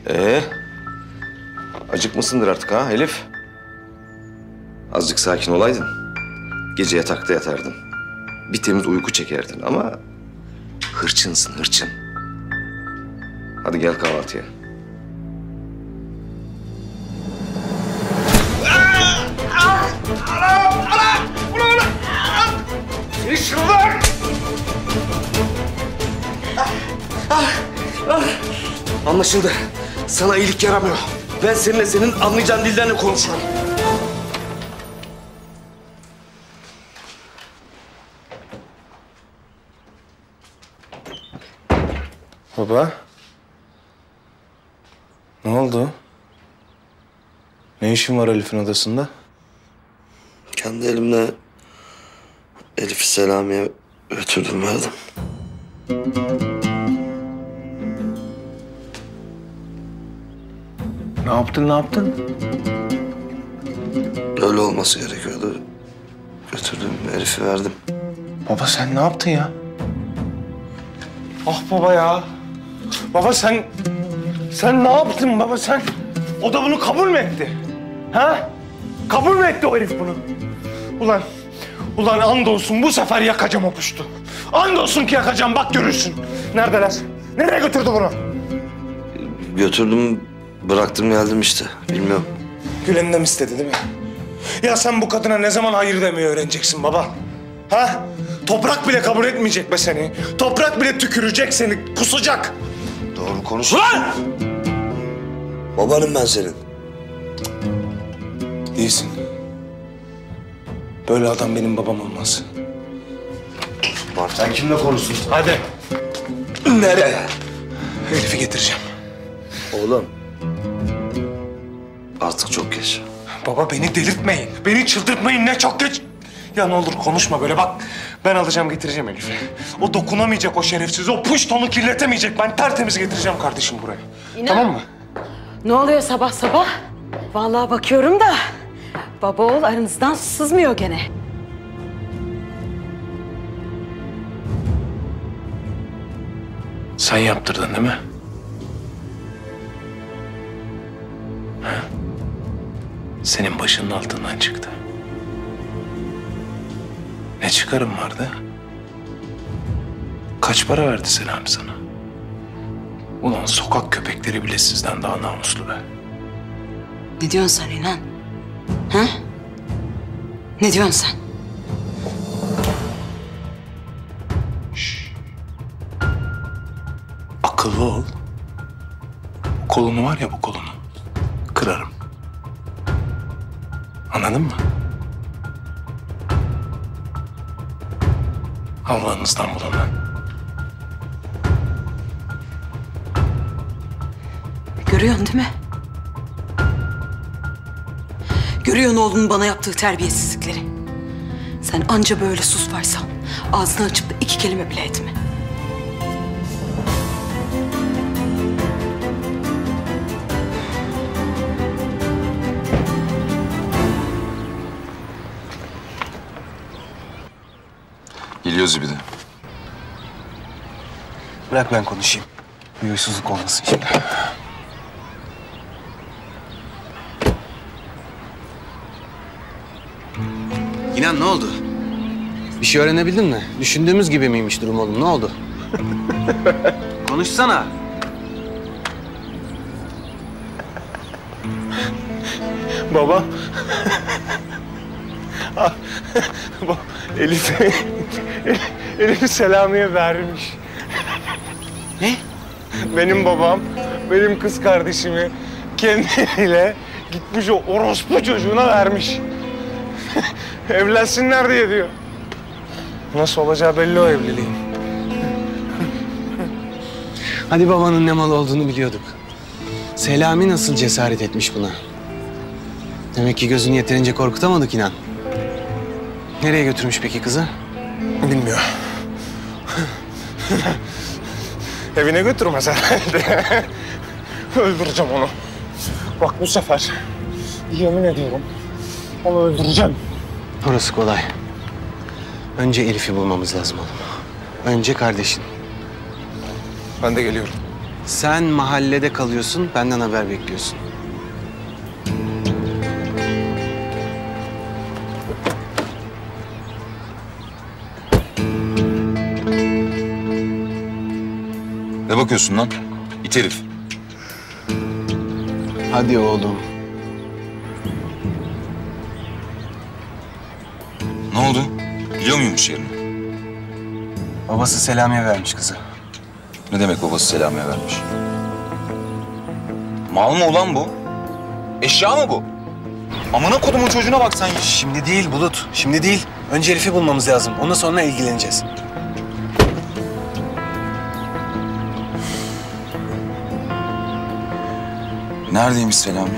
Ee, acıkmışsındır artık ha Elif. Azıcık sakin olaydın. Gece yatakta yatardın. Bir temiz uyku çekerdin ama hırçınsın, hırçın. Hadi gel kahvaltıya. Anlaşıldı. Sana iyilik yaramıyor. Ben seninle senin anlayacağın dillerle konuşuyorum. Baba. Ne oldu? Ne işin var Elif'in odasında? Kendi elimle Elif'i Selami'ye götürdüm, verdim. Ne yaptın, ne yaptın? Öyle olması gerekiyordu. Götürdüm, Elif'i verdim. Baba sen ne yaptın ya? Ah baba ya. Baba sen ne yaptın baba sen? O da bunu kabul mü etti? Ha? Kabul mü etti o herif bunu? Ulan andolsun bu sefer yakacağım o puştu. Andolsun ki yakacağım, bak görürsün. Neredeler? Nereye götürdü bunu? Götürdüm, bıraktım geldim işte. Bilmiyorum. Gülen'den istedi değil mi? Ya sen bu kadına ne zaman hayır demeyi öğreneceksin baba? Ha? Toprak bile kabul etmeyecek be seni. Toprak bile tükürecek seni, kusacak. Doğru konuş. Ulan! Babanım ben senin. Değilsin. Böyle adam benim babam olmaz. Sen kimle konuştun? Hadi. Nereye? Elif'i getireceğim. Oğlum. Artık çok geç. Baba beni delirtmeyin. Beni çıldırtmayın, ne çok geç. Ya ne olur konuşma böyle, bak. Ben alacağım getireceğim Elif'i. O dokunamayacak, o şerefsiz, o puştonu kirletemeyecek. Ben tertemiz getireceğim kardeşim buraya. İnan. Tamam mı? Ne oluyor sabah sabah? Vallahi bakıyorum da baba oğul aranızdan sızmıyor gene. Sen yaptırdın değil mi? Ha? Senin başının altından çıktı. Ne çıkarım vardı? Kaç para verdi Selami sana? Ulan sokak köpekleri bile sizden daha namuslu be. Ne diyorsun sen İnan? Ha? Ne diyorsun sen? Akıllı ol. Kolunu var ya, bu kolunu kırarım. Anladın mı? Allah'ınızdan bulun lan. Görüyorsun değil mi? Görüyorsun oğlunun bana yaptığı terbiyesizlikleri. Sen anca böyle sus varsan ağzını açıp da iki kelime bile etme. Geliyoruz bir de. Bırak ben konuşayım. Bir huysuzluk olmasın şimdi. İnan ne oldu? Bir şey öğrenebildin mi? Düşündüğümüz gibi miymiş durum oğlum? Ne oldu? Konuşsana. Baba. Elif'i Selami'ye vermiş. Ne? Benim babam, benim kız kardeşimi kendi eliyle gitmiş o orospu çocuğuna vermiş. Evlensinler diye diyor. Nasıl olacağı belli o evliliğin. Hadi babanın ne mal olduğunu biliyorduk. Selami nasıl cesaret etmiş buna? Demek ki gözünü yeterince korkutamadık inan. Nereye götürmüş peki kızı? Bilmiyor. Evine götürmez herhalde. Öldüreceğim onu. Bak bu sefer yemin ediyorum onu öldüreceğim. Orası kolay. Önce Elif'i bulmamız lazım oğlum. Önce kardeşin. Ben de geliyorum. Sen mahallede kalıyorsun, benden haber bekliyorsun. Ne bakıyorsun lan? İt herif. Hadi oğlum. Ne oldu? Biliyor muymuş yerini? Babası Selami'ye vermiş kızı. Ne demek babası Selami'ye vermiş? Mal mı ulan bu? Eşya mı bu? Amına kodumun çocuğuna bak sen. Şimdi değil Bulut, şimdi değil. Önce Elif'i bulmamız lazım. Ondan sonra ilgileneceğiz. Neredeymiş Selami?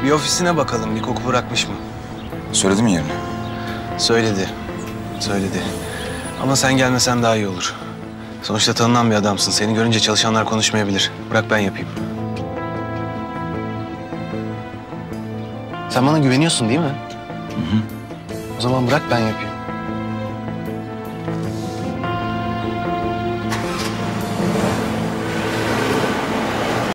Bir ofisine bakalım, bir koku bırakmış mı? Söyledi mi yerini? Söyledi, söyledi. Ama sen gelmesen daha iyi olur. Sonuçta tanınan bir adamsın. Seni görünce çalışanlar konuşmayabilir. Bırak ben yapayım. Sen bana güveniyorsun değil mi? Hı hı. O zaman bırak ben yapayım.